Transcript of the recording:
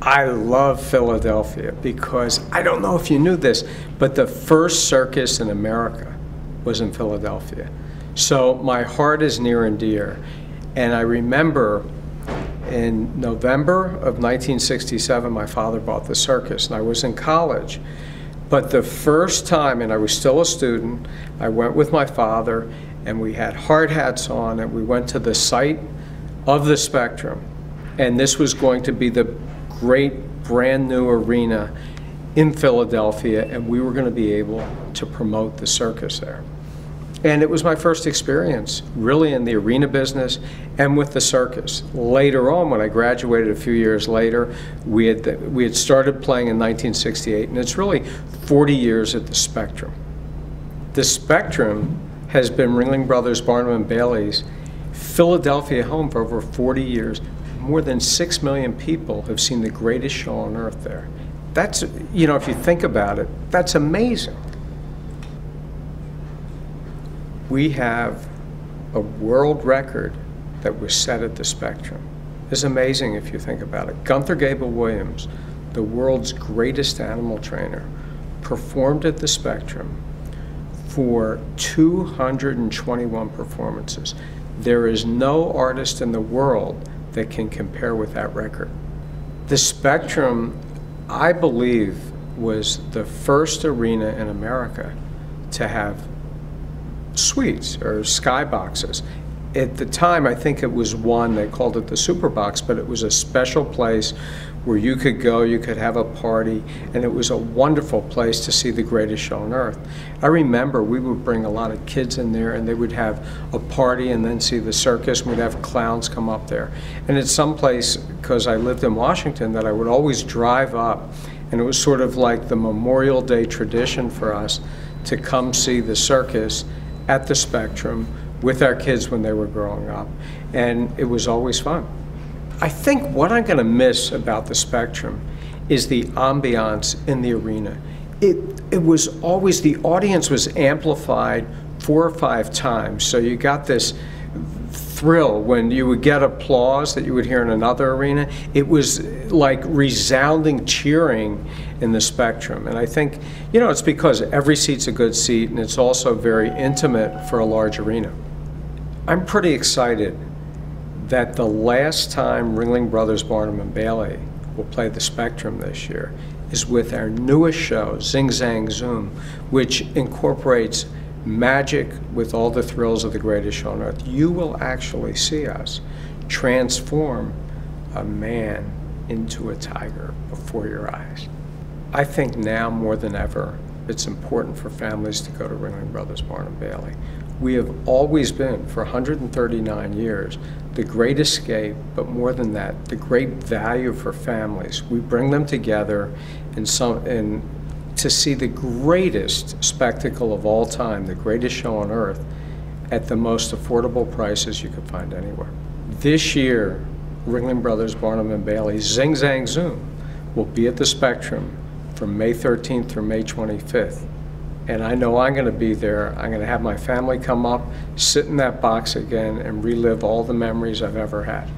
I love Philadelphia because I don't know if you knew this, but the first circus in America was in Philadelphia. So my heart is near and dear. And I remember in November of 1967, my father bought the circus, and I was in college. But the first time, and I was still a student, I went with my father, and we had hard hats on, and we went to the site of the Spectrum. And this was going to be the great brand new arena in Philadelphia, and we were going to be able to promote the circus there. And it was my first experience really in the arena business and with the circus. Later on, when I graduated a few years later, we had started playing in 1968, and it's really 40 years at the Spectrum. The Spectrum has been Ringling Brothers, Barnum & Bailey's Philadelphia home for over 40 years. More than 6 million people have seen the greatest show on earth there. That's, you know, if you think about it, that's amazing. We have a world record that was set at the Spectrum. It's amazing if you think about it. Gunther Gable-Williams, the world's greatest animal trainer, performed at the Spectrum for 221 performances. There is no artist in the world that can compare with that record. The Spectrum, I believe, was the first arena in America to have suites or skyboxes. At the time, I think it was one, they called it the Superbox, but it was a special place where you could go, you could have a party, and it was a wonderful place to see the greatest show on earth. I remember we would bring a lot of kids in there, and they would have a party and then see the circus, and we'd have clowns come up there. And it's someplace, because I lived in Washington, that I would always drive up, and it was sort of like the Memorial Day tradition for us to come see the circus at the Spectrum with our kids when they were growing up, and it was always fun. I think what I'm going to miss about the Spectrum is the ambiance in the arena. It was always, the audience was amplified 4 or 5 times, so you got this thrill when you would get applause that you would hear in another arena. It was like resounding cheering in the Spectrum. And I think, you know, it's because every seat's a good seat, and it's also very intimate for a large arena. I'm pretty excited that the last time Ringling Brothers, Barnum & Bailey will play the Spectrum this year is with our newest show, Zing Zang Zoom, which incorporates magic with all the thrills of the greatest show on earth. You will actually see us transform a man into a tiger before your eyes. I think now more than ever, it's important for families to go to Ringling Brothers, Barnum & Bailey. We have always been, for 139 years, the great escape, but more than that, the great value for families. We bring them together and to see the greatest spectacle of all time, the greatest show on earth, at the most affordable prices you could find anywhere. This year, Ringling Brothers, Barnum & Bailey, Zing Zang Zoom will be at the Spectrum from May 13th through May 25th. And I know I'm going to be there. I'm going to have my family come up, sit in that box again, and relive all the memories I've ever had.